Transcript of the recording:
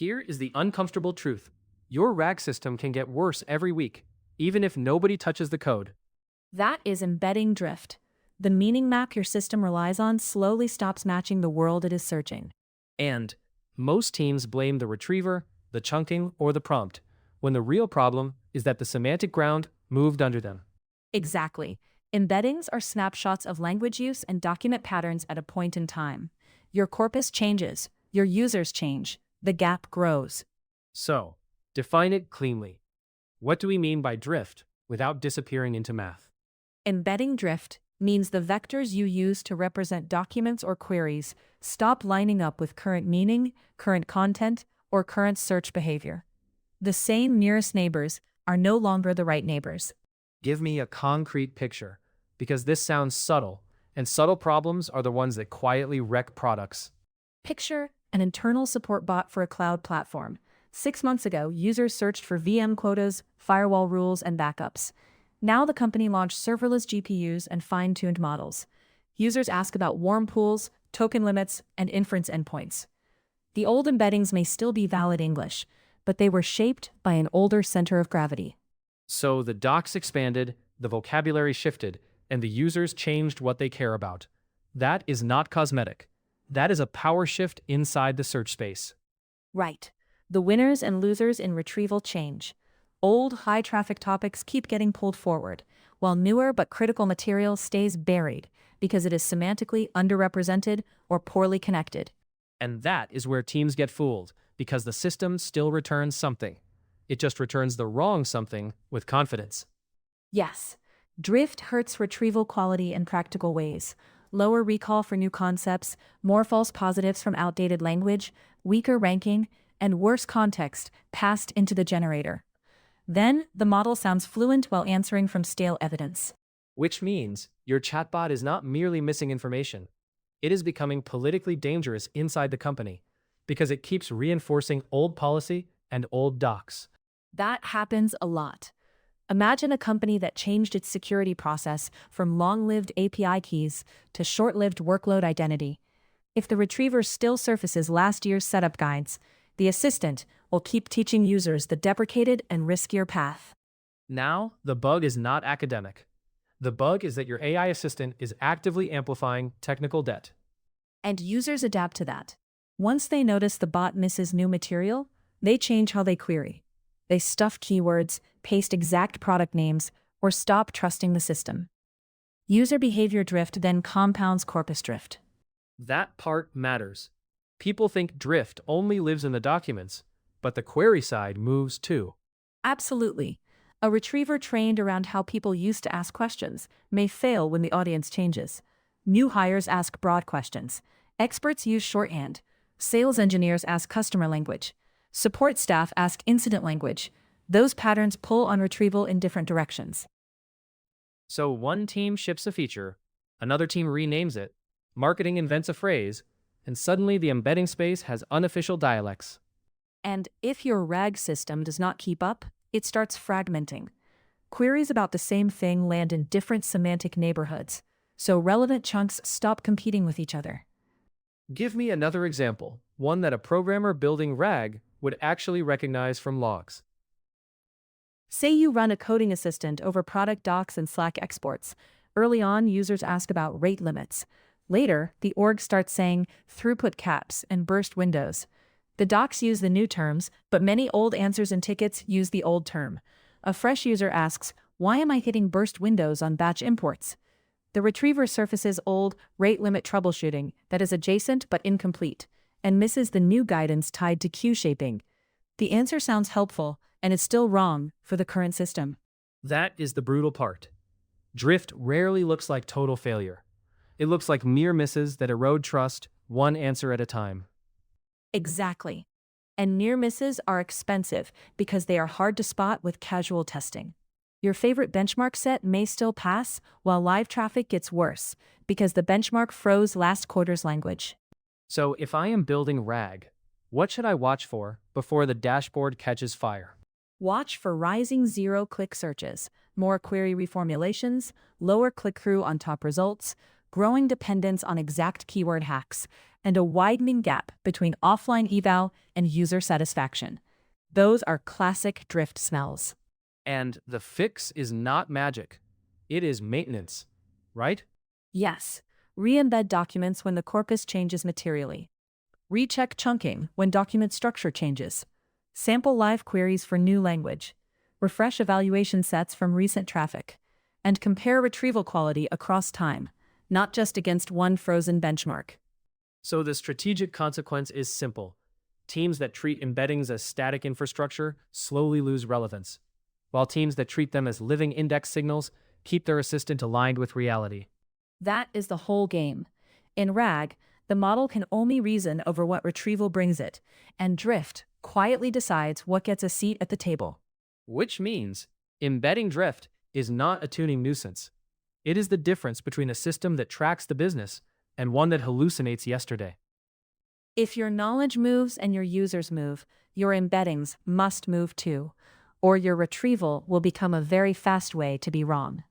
Here is the uncomfortable truth. Your RAG system can get worse every week, even if nobody touches the code. That is embedding drift. The meaning map your system relies on slowly stops matching the world it is searching. And most teams blame the retriever, the chunking, or the prompt, when the real problem is that the semantic ground moved under them. Exactly. Embeddings are snapshots of language use and document patterns at a point in time. Your corpus changes, your users change, the gap grows. So, define it cleanly. What do we mean by drift without disappearing into math? Embedding drift means the vectors you use to represent documents or queries stop lining up with current meaning, current content, or current search behavior. The same nearest neighbors are no longer the right neighbors. Give me a concrete picture, because this sounds subtle, and subtle problems are the ones that quietly wreck products. Picture an internal support bot for a cloud platform. 6 months ago, users searched for VM quotas, firewall rules, and backups. Now the company launched serverless GPUs and fine-tuned models. Users ask about warm pools, token limits, and inference endpoints. The old embeddings may still be valid English, but they were shaped by an older center of gravity. So the docs expanded, the vocabulary shifted, and the users changed what they care about. That is not cosmetic. That is a power shift inside the search space. Right. The winners and losers in retrieval change. Old, high-traffic topics keep getting pulled forward, while newer but critical material stays buried because it is semantically underrepresented or poorly connected. And that is where teams get fooled, because the system still returns something. It just returns the wrong something with confidence. Yes, drift hurts retrieval quality in practical ways. Lower recall for new concepts, more false positives from outdated language, weaker ranking, and worse context passed into the generator. Then, the model sounds fluent while answering from stale evidence. Which means your chatbot is not merely missing information. It is becoming politically dangerous inside the company, because it keeps reinforcing old policy and old docs. That happens a lot. Imagine a company that changed its security process from long-lived API keys to short-lived workload identity. If the retriever still surfaces last year's setup guides, the assistant will keep teaching users the deprecated and riskier path. Now, the bug is not academic. The bug is that your AI assistant is actively amplifying technical debt. And users adapt to that. Once they notice the bot misses new material, they change how they query. They stuff keywords, paste exact product names, or stop trusting the system. User behavior drift then compounds corpus drift. That part matters. People think drift only lives in the documents, but the query side moves too. Absolutely. A retriever trained around how people used to ask questions may fail when the audience changes. New hires ask broad questions. Experts use shorthand. Sales engineers ask customer language. Support staff ask incident language. Those patterns pull on retrieval in different directions. So one team ships a feature, another team renames it, marketing invents a phrase, and suddenly the embedding space has unofficial dialects. And if your RAG system does not keep up, it starts fragmenting. Queries about the same thing land in different semantic neighborhoods, so relevant chunks stop competing with each other. Give me another example, one that a programmer building RAG would actually recognize from logs. Say you run a coding assistant over product docs and Slack exports. Early on, users ask about rate limits. Later, the org starts saying throughput caps and burst windows. The docs use the new terms, but many old answers and tickets use the old term. A fresh user asks, "Why am I hitting burst windows on batch imports?" The retriever surfaces old rate limit troubleshooting that is adjacent but incomplete, and misses the new guidance tied to queue shaping. The answer sounds helpful, and is still wrong for the current system. That is the brutal part. Drift rarely looks like total failure. It looks like mere misses that erode trust, one answer at a time. Exactly. And near misses are expensive because they are hard to spot with casual testing. Your favorite benchmark set may still pass, while live traffic gets worse because the benchmark froze last quarter's language. So if I am building RAG, what should I watch for before the dashboard catches fire? Watch for rising zero-click searches, more query reformulations, lower click-through on top results, growing dependence on exact keyword hacks, and a widening gap between offline eval and user satisfaction. Those are classic drift smells. And the fix is not magic. It is maintenance, right? Yes, re-embed documents when the corpus changes materially. Recheck chunking when document structure changes. Sample live queries for new language. Refresh evaluation sets from recent traffic. And compare retrieval quality across time, not just against one frozen benchmark. So the strategic consequence is simple. Teams that treat embeddings as static infrastructure slowly lose relevance, while teams that treat them as living index signals keep their assistant aligned with reality. That is the whole game. In RAG, the model can only reason over what retrieval brings it, and drift quietly decides what gets a seat at the table. Which means embedding drift is not a tuning nuisance. It is the difference between a system that tracks the business and one that hallucinates yesterday. If your knowledge moves and your users move, your embeddings must move too, or your retrieval will become a very fast way to be wrong.